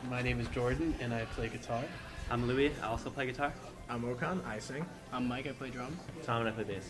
My name is Jordan, and I play guitar. I'm Louis, I also play guitar. I'm Okan, I sing. I'm Mike, I play drums. Tom and I play bass.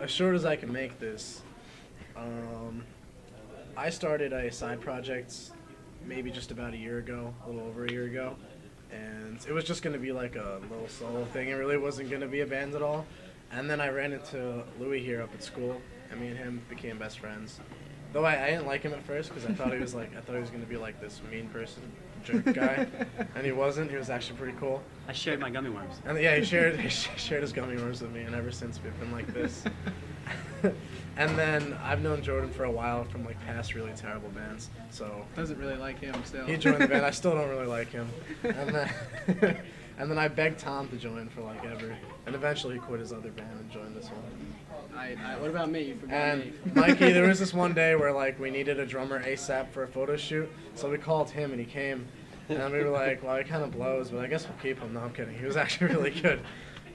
As short as I can make this, I started a side project maybe just about a year ago, a little over a year ago, and it was just going to be like a little solo thing. It really wasn't going to be a band at all. And then I ran into Louis here up at school, and me and him became best friends. Though I didn't like him at first because I thought he was going to be like this mean person, jerk guy, and he wasn't. He was actually pretty cool. I shared my gummy worms. And yeah, he shared his gummy worms with me, and ever since we've been like this. And then I've known Jordan for a while from like past really terrible bands. So Doesn't really like him still. he joined the band. I still don't really like him. And then and then I begged Tom to join for like ever, and eventually he quit his other band and joined this one. What about me? You forgot And me. Mikey, there was this one day where like we needed a drummer ASAP for a photo shoot, so we called him and he came, and we were like, well, it kind of blows, but I guess we'll keep him. No, I'm kidding. He was actually really good.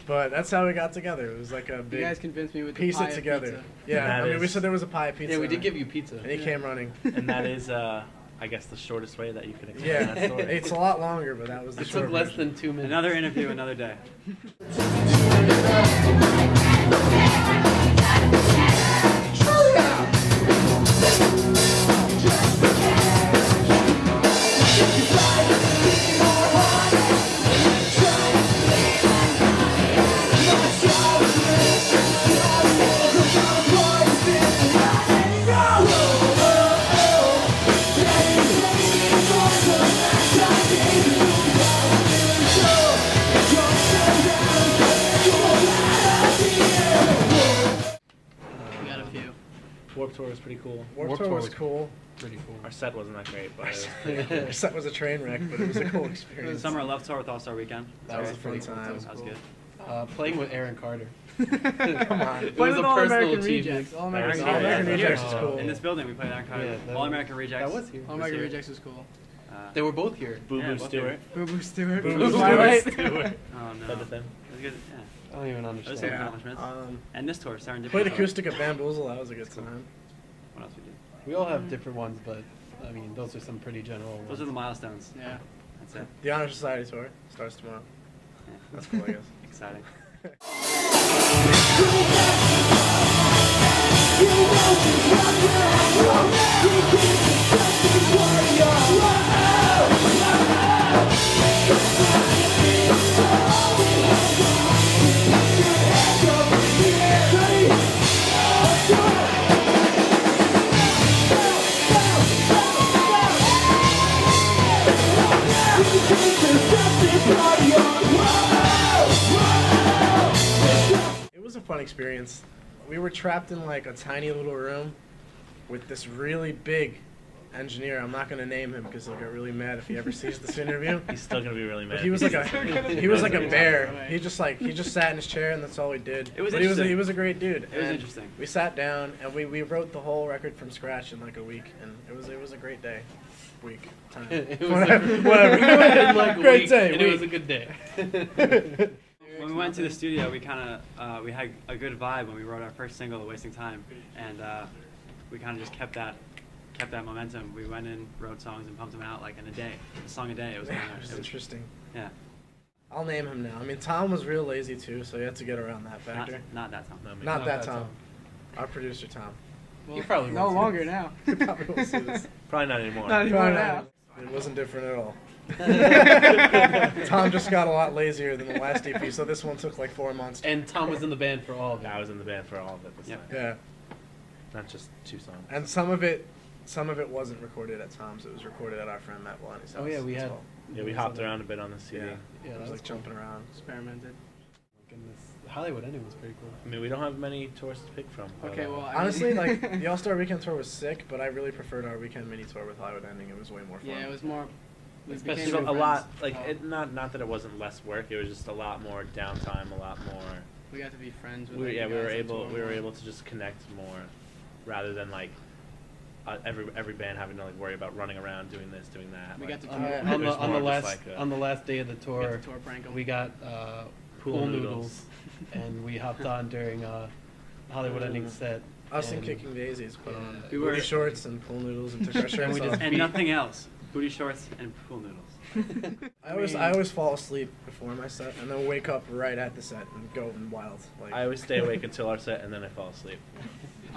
But that's how we got together. It was like a big You guys convinced me with the piece pie it together. Pizza. Yeah, I mean, we said there was a pie pizza. Yeah, we did give you pizza. And he came running. And that is, I guess, the shortest way that you could explain Yeah, that story. it's a lot longer, but that was the It short took less version. than 2 minutes. Another interview, another day. We got a few. Warped Tour was pretty cool. Warped Tour was cool. Pretty cool. Our set wasn't that great, but Our set was a train wreck, but it was a cool experience. Summer Love Tour with All-Star Weekend. That was a pretty fun cool. time. That was good. Playing with Aaron Carter. Come on. It Play was with a All personal American achievement. Rejects. All American American Rejects Rejects. is cool. In this building, we played Aaron Carter. Yeah, that All was- American Rejects. That was here. All American Rejects was cool. They were both here. Boo Boo both Stewart. Boo Boo Stewart. Boo Boo Twilight. Stewart. Oh no. Said the thing. It was good. Yeah. I don't even Those are understand. some Yeah. accomplishments. And this tour, Serendipity. Played Tour. acoustic at Bamboozle. That was a good time. What else we did? We all have different ones, but I mean, those are some pretty general ones. Those are the milestones. Yeah. That's it. The Honor Society tour starts tomorrow. Yeah. That's cool, I guess. Exciting. It was a fun experience. We were trapped in like a tiny little room with this really big engineer. I'm not gonna name him because he'll get really mad if he ever sees this interview. He's still gonna be really mad. But he was like a bear. He just sat in his chair and that's all he did. It was but interesting. he was a great dude. It was And interesting. We sat down and we wrote the whole record from scratch in like a week, and it was a great day. Week time. It was Whatever. in like a Great week, day. and it week. was a good day. When we went to the studio, we kind of we had a good vibe when we wrote our first single, "Wasting Time," and we kind of just kept that momentum. We went in, wrote songs, and pumped them out like in a song a day. It was Yeah, kind it was of interesting. yeah. I'll name him now. I mean, Tom was real lazy too, so you had to get around that factor. Not that time. Not that Tom. Our producer Tom. Well, You probably no won't see longer this. now. He probably won't see this. Probably not anymore. Not anymore Probably now. not. It wasn't different at all. Tom just got a lot lazier than the last EP, so this one took like 4 months. And Tom was in the band for all of it. I was in the band for all of it this Yep. time. Yeah, Not just 2 songs. and some of it wasn't recorded at Tom's. It was recorded at our friend Matt Bellani's house. Oh yeah, we as had. well. Yeah, we hopped around a bit on the CD. Yeah, Yeah, it that was was like cool. jumping around. Experimented. Goodness, Hollywood ending was pretty cool. I mean, we don't have many tours to pick from. but, Okay, well, I Honestly, mean, like the All Star Weekend tour was sick, but I really preferred our weekend mini tour with Hollywood Ending. It was way more fun. yeah, it was more. We Especially became so good a lot friends. like it. Not that it wasn't less work. It was just a lot more downtime. A lot more. We got to be friends with. We, like, yeah, the we were guys on able. tour We were more. able to just connect more, rather than like every band having to like worry about running around doing this, doing that. We like, got to On, do the- more. on the There's on the more just last like a- on the last day of the We got tour, to tour prank 'em. we got Pool pool noodles. noodles, and we hopped on during Hollywood ending set. Us and and- Kicking Daisies put on Yeah. We booty were- shorts and pool noodles and took our And shirts we off. just And beat- nothing else. Booty shorts and pool noodles. I always fall asleep before my set and then wake up right at the set and go wild. Like I always stay awake until our set and then I fall asleep.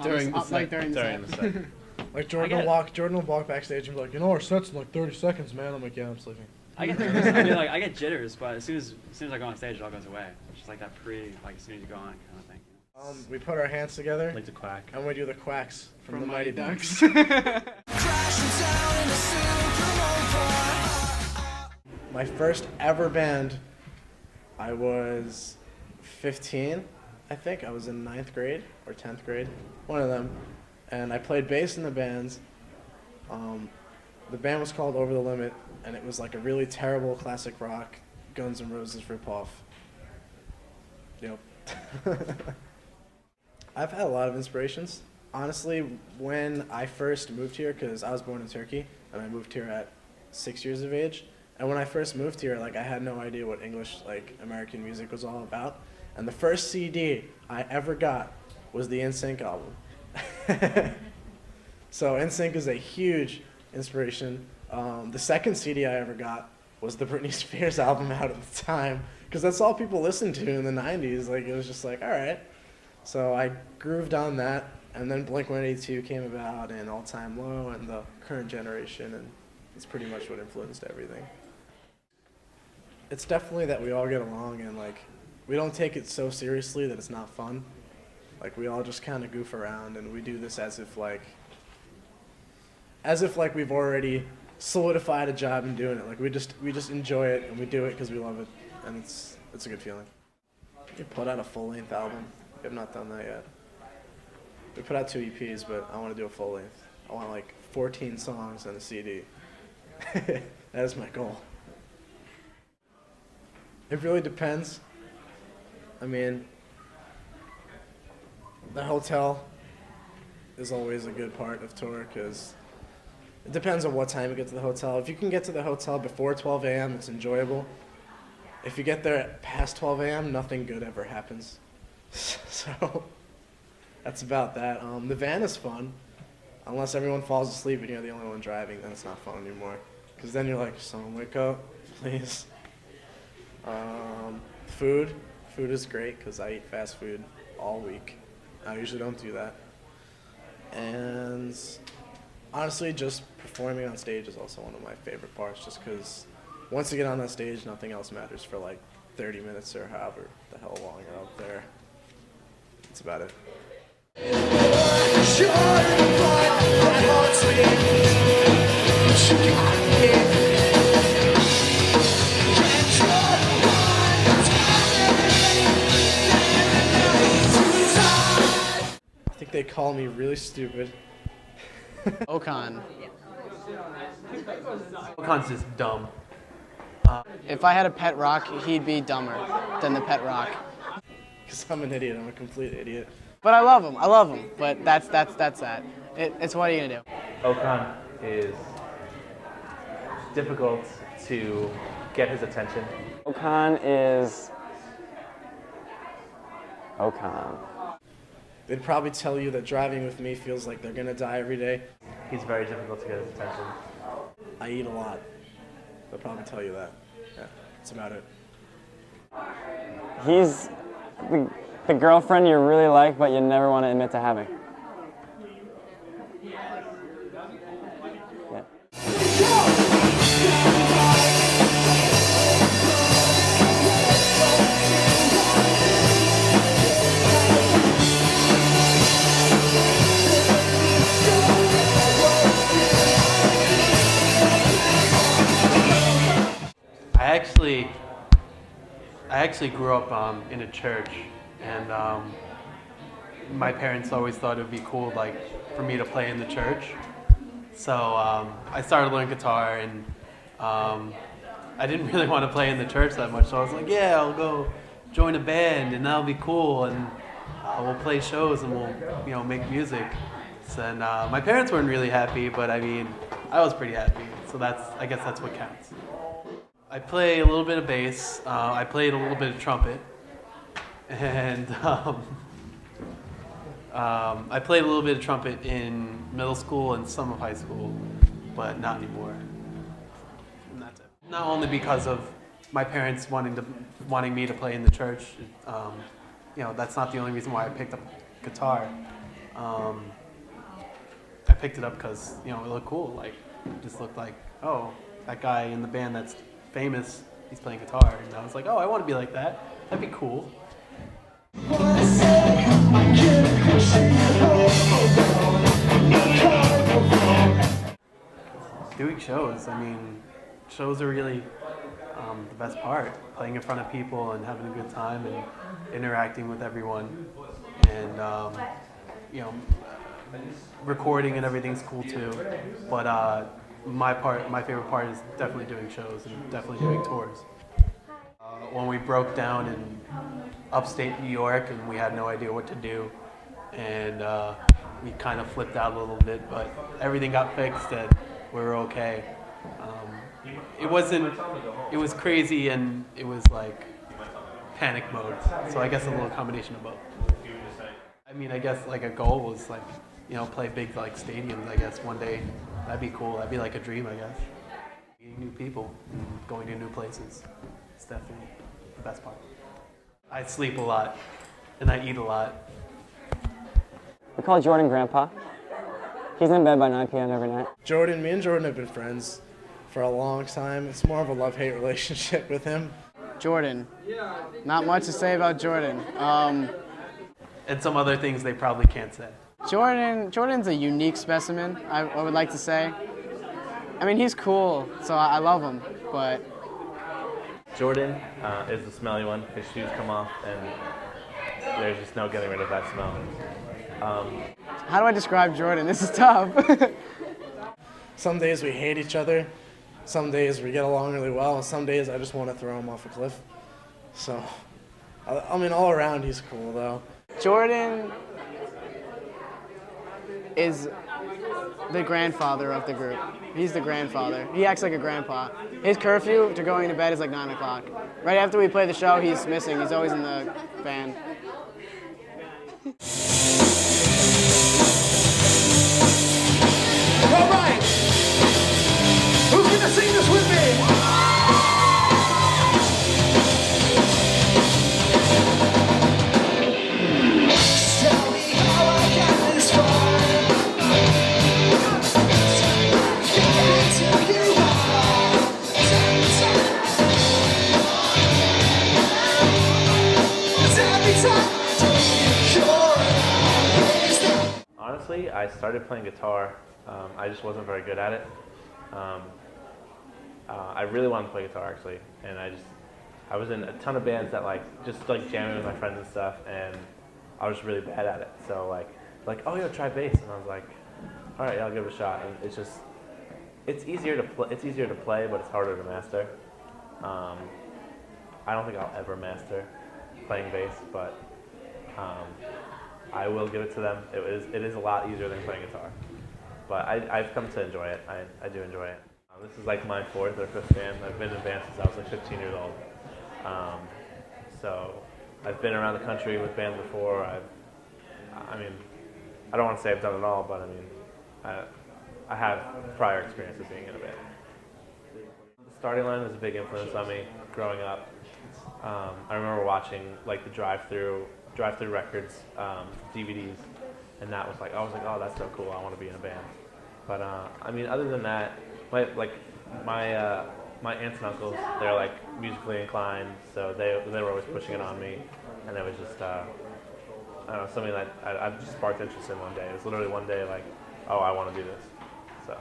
During the Like set. during the During set. the set. like I Jordan get will it. walk backstage and be like, our set's in like 30 seconds, man. I'm like, yeah, I'm sleeping. I get nervous. I mean, like I get jitters, but as soon as I go on stage, it all goes away. It's just like that like as soon as you go on kind of thing. We put our hands together Like to quack. and we do the quacks from, From the Mighty Mighty Ducks. My first ever band, I was 15, I think. I was in 9th grade or 10th grade, one of them. And I played bass in the bands. The band was called Over the Limit, and it was like a really terrible classic rock, Guns N' Roses ripoff. Yep. I've had a lot of inspirations. Honestly, when I first moved here, because I was born in Turkey, and I moved here at 6 years of age, and when I first moved here, like I had no idea what English, like American music was all about. And the first CD I ever got was the NSYNC album. So NSYNC is a huge inspiration. The second CD I ever got was the Britney Spears album out at the time, because that's all people listened to in the 90s. Like it was just like, all right. So I grooved on that, and then Blink-182 came about, and All Time Low, and the Current Generation, and it's pretty much what influenced everything. It's definitely that we all get along, and like we don't take it so seriously that it's not fun. Like we all just kind of goof around, and we do this as if like we've already solidified a job in doing it. Like we just enjoy it, and we do it because we love it, and it's a good feeling. We put out a full-length album. We have not done that yet. We put out 2 EPs, but I want to do a full length. I want like 14 songs and a CD. That is my goal. It really depends. I mean, the hotel is always a good part of tour because it depends on what time you get to the hotel. If you can get to the hotel before 12 a.m., it's enjoyable. If you get there past 12 a.m., nothing good ever happens. So that's about that. The van is fun. Unless everyone falls asleep and you're the only one driving, then it's not fun anymore. Because then you're like, someone wake up, please. Food. Food is great because I eat fast food all week. I usually don't do that. And honestly, just performing on stage is also one of my favorite parts just because once you get on that stage, nothing else matters for like 30 minutes or however the hell long you're up there. That's about it. I think they call me really stupid. Okan. Okan's just dumb. If I had a pet rock, he'd be dumber than the pet rock. Because I'm an idiot. I'm a complete idiot. But I love him. I love him. But that's that. It's what are you gonna do? Okan is difficult to get his attention. Okan is Okan. They'd probably tell you that driving with me feels like they're gonna die every day. He's very difficult to get his attention. I eat a lot. They'll probably tell you that. Yeah, that's about it. He's the girlfriend you really like, but you never want to admit to having. Yeah. I actually grew up in a church, and my parents always thought it would be cool, like, for me to play in the church. So I started learning guitar, and I didn't really want to play in the church that much. So I was like, yeah, I'll go join a band, and that'll be cool, and we'll play shows, and we'll, make music. And my parents weren't really happy, but I mean, I was pretty happy. So I guess that's what counts. I play a little bit of bass. I played a little bit of trumpet, and I played a little bit of trumpet in middle school and some of high school, but not anymore. And that's it. Not only because of my parents wanting me to play in the church. That's not the only reason why I picked up guitar. I picked it up because it looked cool. Like, it just looked like, oh, that guy in the band that's famous, he's playing guitar, and I was like, oh, I want to be like that. That'd be cool. Doing shows, shows are really the best part. Playing in front of people and having a good time and interacting with everyone, and recording and everything's cool too. But my favorite part is definitely doing shows and definitely doing tours. When we broke down in upstate New York and we had no idea what to do, and we kind of flipped out a little bit, but everything got fixed and we were okay. It was crazy, and it was like panic mode, so I guess a little combination of both. I guess like a goal was like, play big like stadiums, I guess one day. That'd be cool. That'd be like a dream, I guess. Meeting new people and going to new places. It's definitely the best part. I sleep a lot and I eat a lot. We call Jordan Grandpa. He's in bed by 9 p.m. every night. Me and Jordan have been friends for a long time. It's more of a love-hate relationship with him. Jordan. Not much to say about Jordan. And some other things they probably can't say. Jordan's a unique specimen, I would like to say. He's cool, so I love him, but... Jordan is the smelly one. His shoes come off, and there's just no getting rid of that smell. How do I describe Jordan? This is tough. Some days we hate each other. Some days we get along really well. And some days I just want to throw him off a cliff. So, all around he's cool, though. Jordan is the grandfather of the group. He's the grandfather. He acts like a grandpa. His curfew to going to bed is like 9 o'clock. Right after we play the show, he's missing. He's always in the band. All right. Who's gonna sing this with me? Honestly, I started playing guitar. I just wasn't very good at it. I really wanted to play guitar actually, and I was in a ton of bands that just jamming with my friends and stuff, and I was really bad at it. So oh, try bass, and I was like, all right, yeah, I'll give it a shot. And it's easier to play, but it's harder to master. I don't think I'll ever master playing bass, but I will give it to them. It is a lot easier than playing guitar, but I've come to enjoy it. I do enjoy it. This is like my 4th or 5th band. I've been in bands since I was like 15 years old. So I've been around the country with bands before. I mean, I don't want to say I've done it all, but I mean, I have prior experience with being in a band. The starting line was a big influence on me growing up. I remember watching like the drive-through records, DVDs, and that was like, I was like, oh, that's so cool. I want to be in a band. But I mean, other than that, my aunts and uncles, they're like musically inclined, so they were always pushing it on me, and it was just I don't know, something that I just sparked interest in one day. It was literally one day like, oh, I want to do this. So.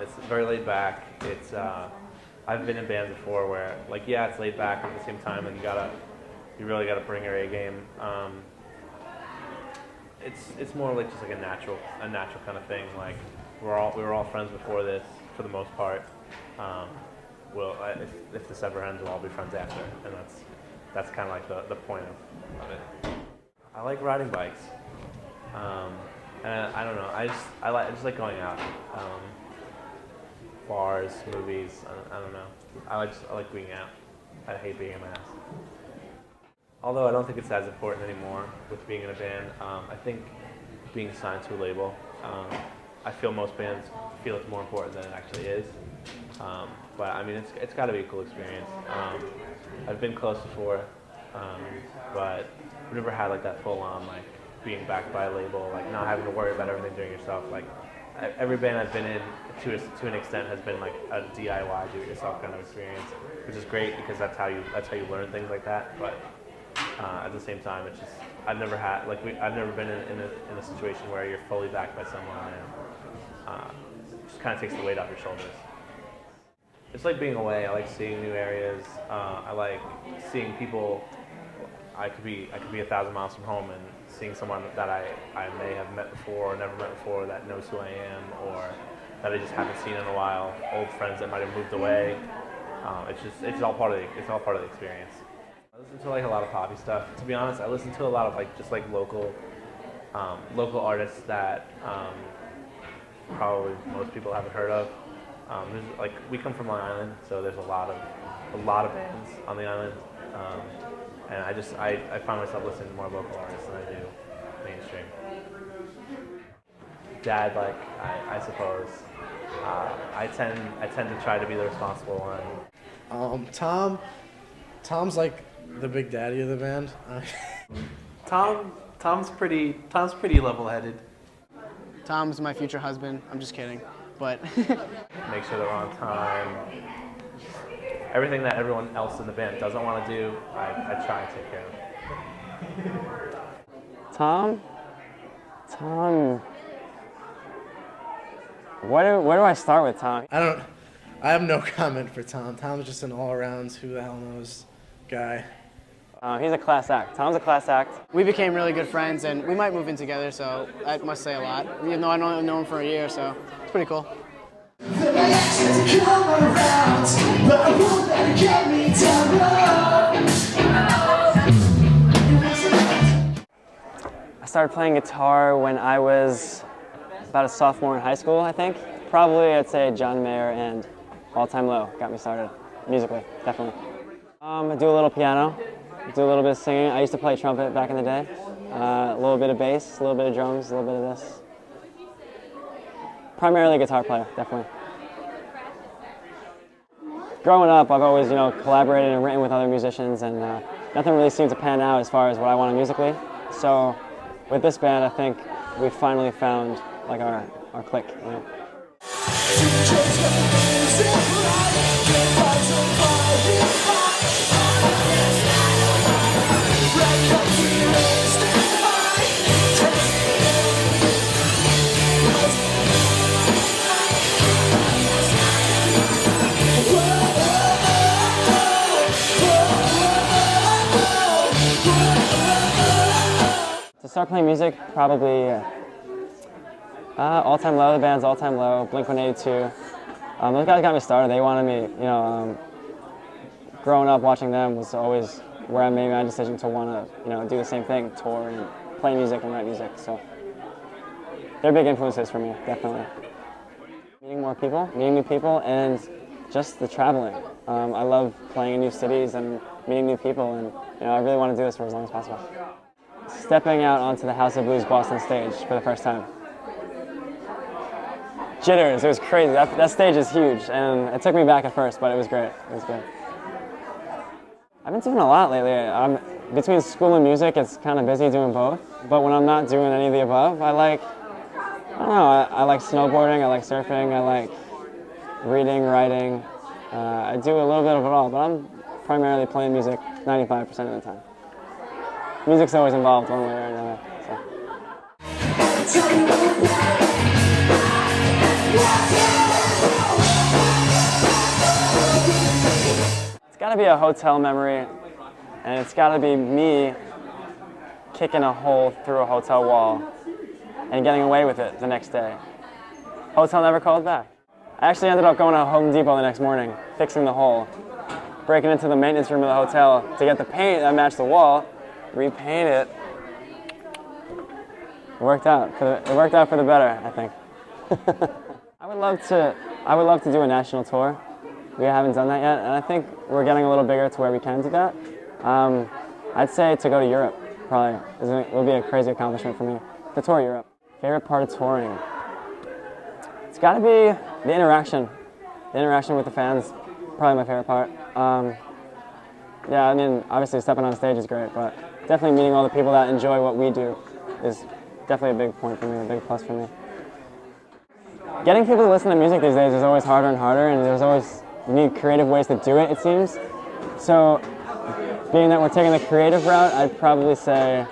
It's very laid back. It's I've been in bands before where like yeah, it's laid back, but at the same time and you really gotta bring your A game. It's more like just like a natural kind of thing. Like we were all friends before this for the most part. If this ever ends, we'll all be friends after, and that's kind of like the point of it. I like riding bikes, and I don't know. I just like going out. Bars, movies, I don't know. I like being out. I hate being in my house. Although I don't think it's as important anymore with being in a band. I think being signed to a label, I feel most bands feel it's more important than it actually is. But I mean, it's got to be a cool experience. I've been close before, but I've never had like that full-on like being backed by a label, like not having to worry about everything doing yourself. Like every band I've been in, to an extent, has been like a DIY, do-it-yourself kind of experience, which is great because that's how you learn things like that. But at the same time, it's just I've never been in a situation where you're fully backed by someone and it just kind of takes the weight off your shoulders. It's like being away. I like seeing new areas. I like seeing people. I could be 1,000 miles from home and seeing someone that I may have met before or never met before that knows who I am, or that I just haven't seen in a while. Old friends that might have moved away. It's all part of the experience. I listen to like a lot of poppy stuff. To be honest, I listen to a lot of like just like local artists that probably most people haven't heard of. Like we come from Long Island, so there's a lot of bands on the island. And I find myself listening to more local artists than I do mainstream. Dad, like I suppose, I tend to try to be the responsible one. Tom's like the big daddy of the band. Tom's pretty level-headed. Tom's my future husband. I'm just kidding, but Make sure they're on time. Everything that everyone else in the band doesn't want to do, I try and take care of. Tom, where do I start with Tom? I have no comment for Tom. Tom's just an all-around who the hell knows guy. He's a class act. Tom's a class act. we became really good friends, and we might move in together. So that must say a lot. Even though I don't know him for a year, so it's pretty cool. I started playing guitar when I was about a sophomore in high school, I think. Probably, I'd say John Mayer and All Time Low got me started musically, definitely. I do a little piano, do a little bit of singing. I used to play trumpet back in the day. A little bit of bass, a little bit of drums, a little bit of this. Primarily a guitar player, definitely. growing up, I've always, collaborated and written with other musicians, and nothing really seemed to pan out as far as what I wanted musically. So with this band, I think we finally found like our clique. To start playing music, probably All Time Low, the band's All Time Low, Blink-182. Those guys got me started. They wanted me, growing up watching them was always where I made my decision to want to, do the same thing, tour and play music and write music. So they're big influences for me, definitely. Meeting more people, meeting new people, and just the traveling. I love playing in new cities and meeting new people, and I really want to do this for as long as possible. Stepping out onto the House of Blues Boston stage for the first time. Jitters, it was crazy. That stage is huge, and it took me back at first, but it was great. It was good. I've been doing a lot lately. Between school and music, it's kind of busy doing both, but when I'm not doing any of the above, I like snowboarding, I like surfing, I like reading, writing. I do a little bit of it all, but I'm primarily playing music 95% of the time. Music's always involved one way or another. So. It's got to be a hotel memory, and it's got to be me kicking a hole through a hotel wall and getting away with it the next day. Hotel never called back. I actually ended up going to Home Depot the next morning, fixing the hole, breaking into the maintenance room of the hotel to get the paint that matched the wall, repaint it. It worked out for the better, I think. I would love to do a national tour. We haven't done that yet, and I think we're getting a little bigger to where we can do that. I'd say to go to Europe probably will be a crazy accomplishment for me. To tour Europe. Favorite part of touring? It's got to be the interaction. The interaction with the fans, probably my favorite part. Yeah, I mean, obviously stepping on stage is great, but definitely meeting all the people that enjoy what we do is definitely a big point for me, a big plus for me. Getting people to listen to music these days is always harder and harder, and you need creative ways to do it, it seems. So, being that we're taking the creative route, I'd probably say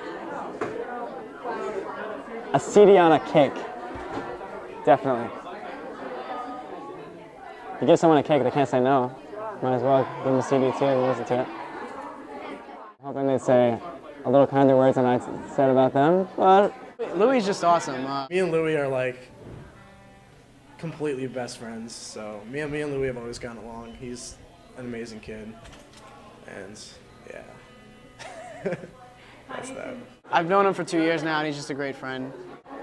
a CD on a cake, definitely. If you give someone a cake, they can't say no. Might as well give them a CD too and listen to it. Hoping they'd say a little kinder words than I said about them, but... Louis is just awesome. Me and Louis are like completely best friends, so me and Louis have always gotten along. He's an amazing kid, and yeah, that's that. I've known him for 2 years now, and he's just a great friend.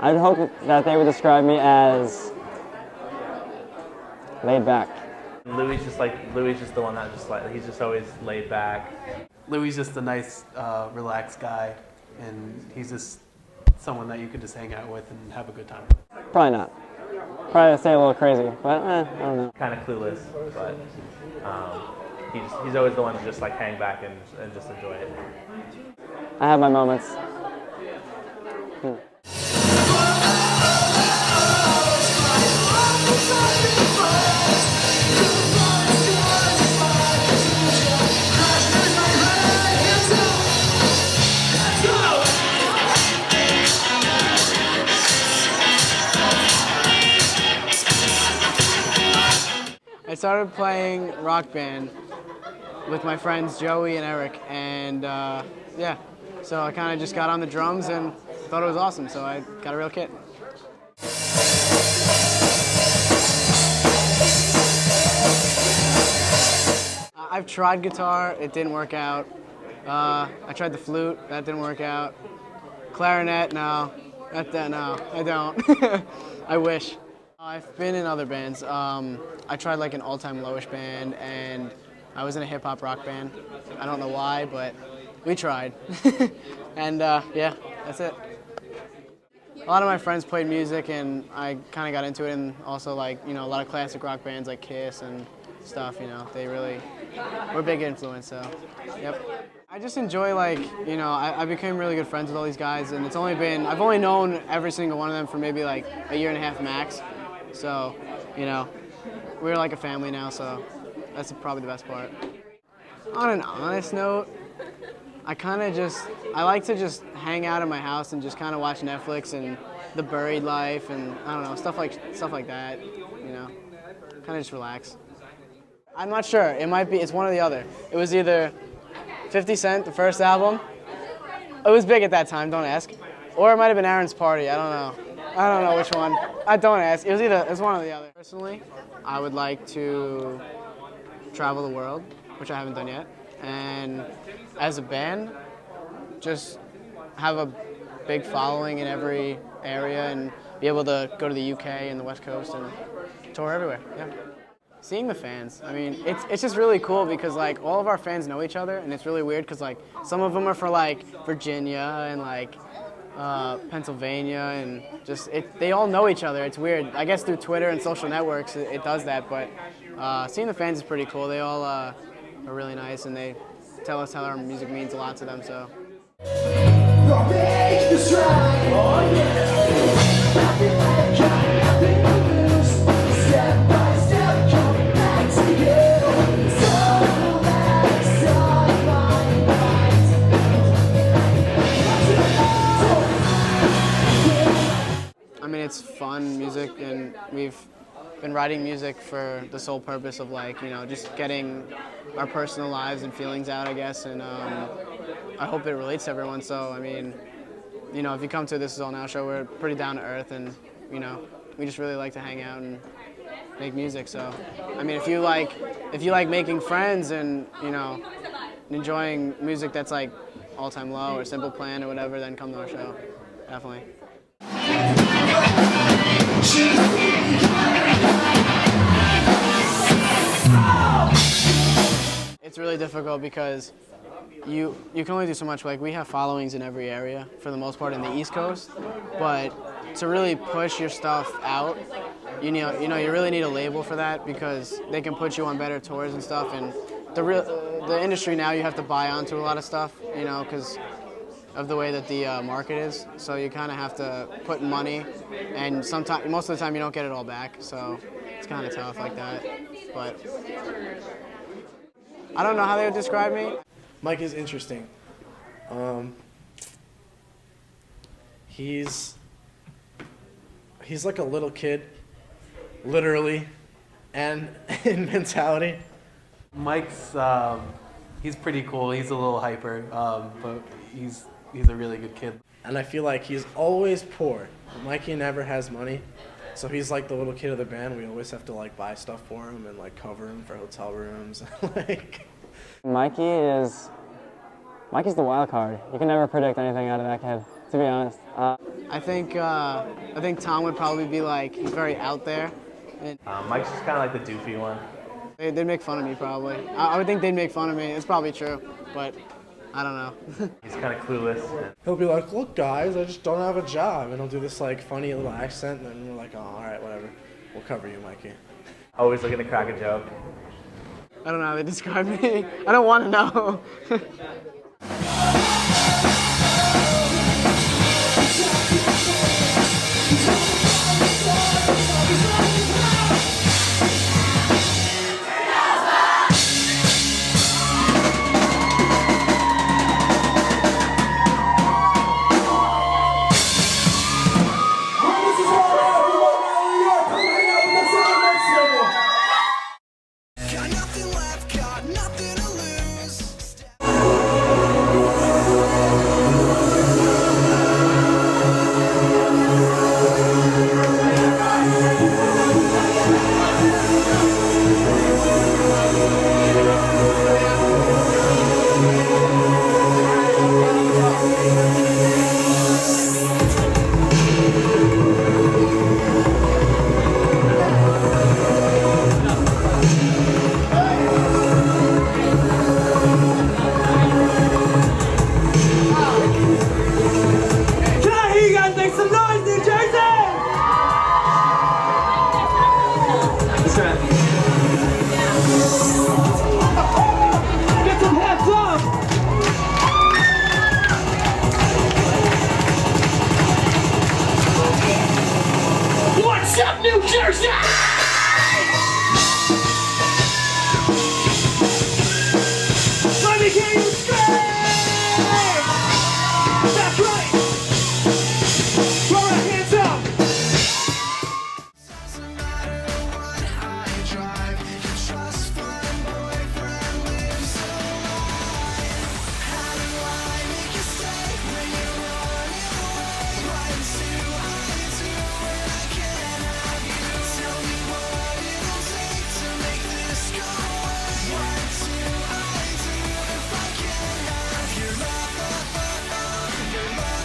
I'd hope that they would describe me as laid back. Louis just the one that he's just always laid back. Louis just a nice, relaxed guy, and he's just someone that you could just hang out with and have a good time with. Probably not. Probably say a little crazy, but I don't know. Kind of clueless, but he's always the one to just like hang back and just enjoy it. I have my moments. I started playing rock band with my friends Joey and Eric, and yeah, so I kind of just got on the drums and thought it was awesome, so I got a real kit. I've tried guitar, it didn't work out. I tried the flute, that didn't work out. Clarinet, no, no, I don't. I wish. I've been in other bands. I tried like an all-time lowish band, and I was in a hip-hop rock band. I don't know why, but we tried. And yeah, that's it. A lot of my friends played music, and I kind of got into it, and also like, you know, a lot of classic rock bands like Kiss and stuff, you know. They really were a big influence, so, yep. I just enjoy, like, you know, I became really good friends with all these guys, and I've only known every single one of them for maybe like a year and a half max. So, you know, we're like a family now, so that's probably the best part. On an honest note, I like to just hang out in my house and just kind of watch Netflix and The Buried Life and, I don't know, stuff like that, you know, kind of just relax. I'm not sure, it's one or the other. It was either 50 Cent, the first album. It was big at that time, don't ask. Or it might have been Aaron's Party, I don't know. I don't know which one. I don't ask. It was one or the other. Personally, I would like to travel the world, which I haven't done yet. And as a band, just have a big following in every area and be able to go to the UK and the West Coast and tour everywhere, yeah. Seeing the fans, I mean, it's just really cool because like all of our fans know each other, and it's really weird because like some of them are for like Virginia and like Pennsylvania, and just they all know each other. It's weird. I guess through Twitter and social networks it does that, but seeing the fans is pretty cool. They all are really nice, and they tell us how our music means a lot to them. So. I mean, it's fun music, and we've been writing music for the sole purpose of, like, you know, just getting our personal lives and feelings out, I guess, and I hope it relates to everyone. So, I mean, you know, if you come to This Is All Now show, we're pretty down to earth, and, you know, we just really like to hang out and make music. So, I mean, if you like making friends and, you know, enjoying music that's like All Time Low or Simple Plan or whatever, then come to our show, definitely. It's really difficult because you can only do so much. Like, we have followings in every area for the most part in the East Coast, but to really push your stuff out, you really need a label for that because they can put you on better tours and stuff. And the industry now, you have to buy onto a lot of stuff, you know, because of the way that the market is. So you kind of have to put money, and most of the time you don't get it all back. So it's kind of tough like that. But I don't know how they would describe me. Mike is interesting. He's like a little kid, literally, and in mentality. Mike's he's pretty cool. He's a little hyper, but he's a really good kid. And I feel like he's always poor. Mikey never has money, so he's like the little kid of the band. We always have to like buy stuff for him and like cover him for hotel rooms. Like, Mikey's the wild card. You can never predict anything out of that kid, to be honest. I think Tom would probably be like, he's very out there. And Mike's just kind of like the doofy one. they'd make fun of me probably. I would think they'd make fun of me. It's probably true, but I don't know. He's kind of clueless. he'll be like, "Look, guys, I just don't have a job," and he'll do this like funny little accent, and then we're like, "Oh, all right, whatever. We'll cover you, Mikey." Always looking to crack a joke. I don't know how they describe me. I don't want to know. Let me hear you scream! That's right! Throw our hands up! Doesn't matter what I drive, your trust fund boyfriend lives alive. How do I make you stay when you're running away? Why do I do when I can't have you? Tell me what it'll take to make this go away. What do I do if I can't have your love? Your love, your love.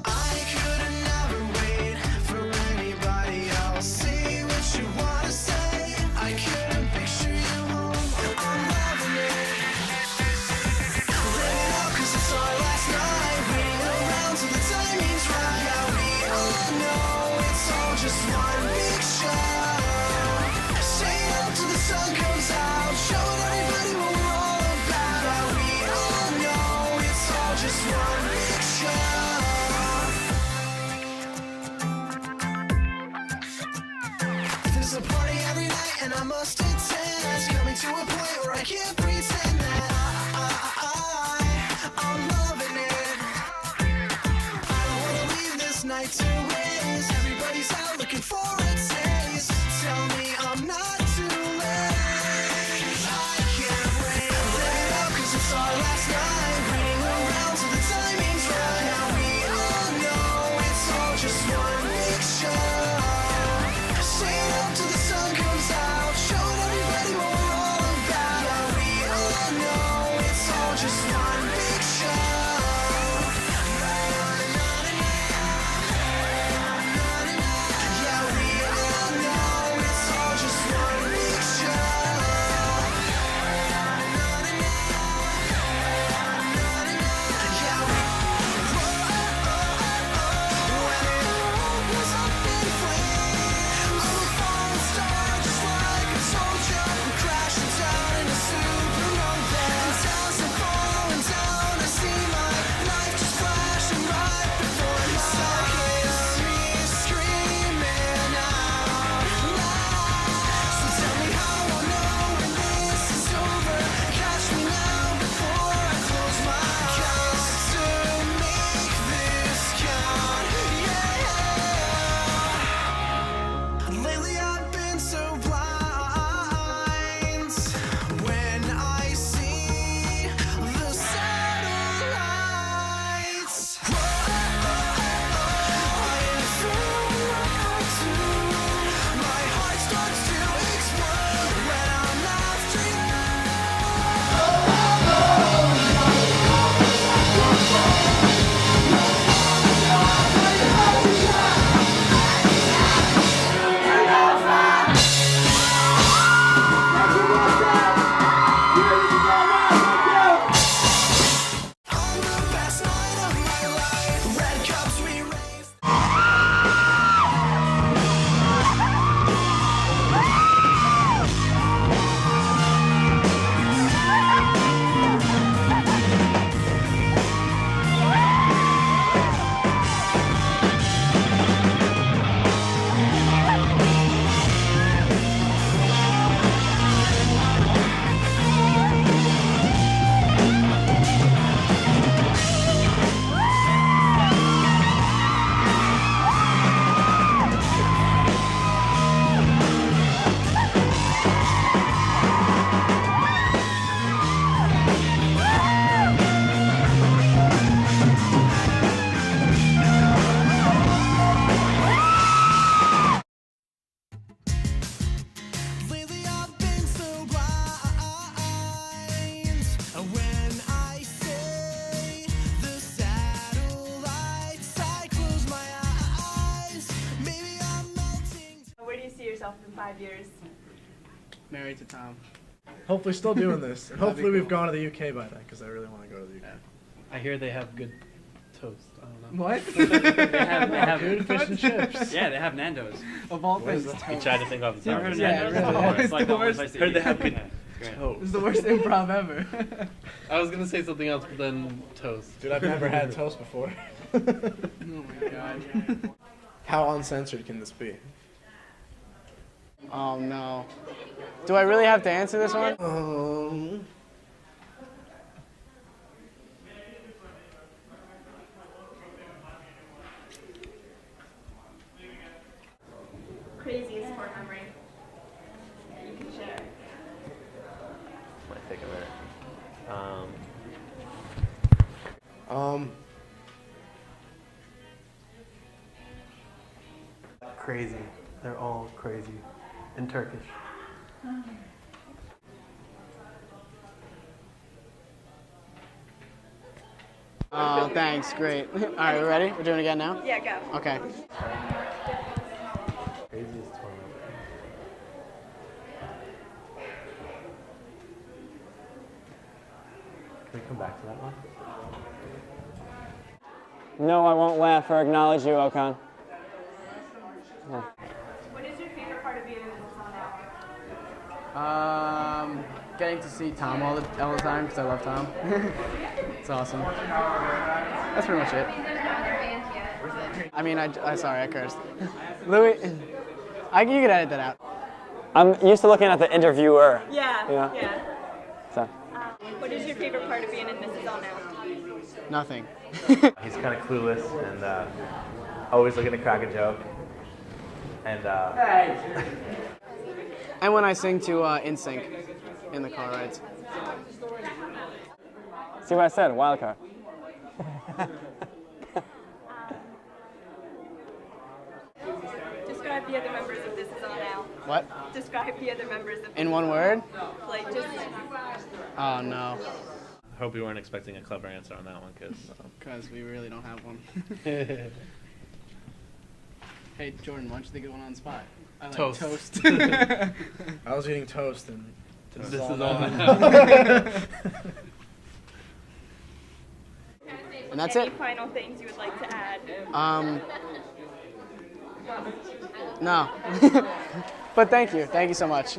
I could never wait for anybody else. Say what you wanna say. I couldn't picture you home. I'm loving it. Live it up 'cause it's our last night. Waiting around till the timing's right. Yeah, we all know it's all just one big show. Stay up till the sun comes out. Showing everybody what we're all about. Yeah, we all know it's all just one big show. There's a party every night and I must attend. It's coming to a point where I can't pretend that I'm loving it. I don't wanna leave this night to waste. Everybody's out looking for a taste. Tell me I'm not too late. I can't wait. Live it up 'cause it's our last night. Waiting around till the timing's right. Now we all know it's all just one big show. Stay up till the sun comes out. Showing everybody what we're all about. Yeah, we all know it's all just one big show. Yeah, we all know it's all just one big show. Yeah, when it all goes up in flames, I'm a falling star just like a soldier, crashing down in a supernova. And thousand falling down, I see my life just flashing right before my eyes. Me screaming out loud. So tell me how I'll know when this is over. Catch me now before I close my eyes. To make this count, yeah. Lately I've been so blind. When I see the satellites, I am feeling like I do. My heart starts to explode when I'm after you. On the best night of my life, red cups we raise. Lately I've been so blind. When I say the satellites, I close my eyes. Maybe I'm melting. Where do you see yourself in 5 years? Married to Tom. Hopefully still doing this. And hopefully we've gone to the UK by then because I really want to go to the UK. I hear they have good toast. I don't know. What? They have Good fish and chips. yeah, they have Nando's. Of all things, You tried to think off the top. Never heard of of your Yeah, head. Nando's? really. It's like the only place to Heard eat. they have good Great. Toast. It's the worst improv ever. I was gonna say something else, but then toast. Dude, I've never had toast before. Oh my god. How uncensored can this be? Oh no. Do I really have to answer this one? Craziest sport memory that you can share. Might take a minute. Crazy. They're all crazy. In Turkish. Oh, thanks. Great. All right, we ready? We're doing it again now? Yeah, go. Okay. Craziest tournament. Can we come back to that one? No, I won't laugh or acknowledge you, Okan. What is your favorite part of being in this now? Getting to see Tom all the time because I love Tom. It's awesome. That's pretty much it. I mean, I sorry, I cursed. Louis, you can edit that out. I'm used to looking at the interviewer. Yeah, Yeah. yeah. So, What is your favorite part of being in Mrs. All Now? Nothing. He's kind of clueless and always looking to crack a joke. And And when I sing to NSYNC in the car rides. see what I said? Wild card. Describe the other members of This Is All Now. What? Describe the other members of In one word? like just Oh no. I hope you weren't expecting a clever answer on that one, because Because we really don't have one. Hey Jordan, why don't you think of one on the spot? I like Toast. toast. I was eating toast and This is all And that's any it. final things you would like to add? No. But thank you so much.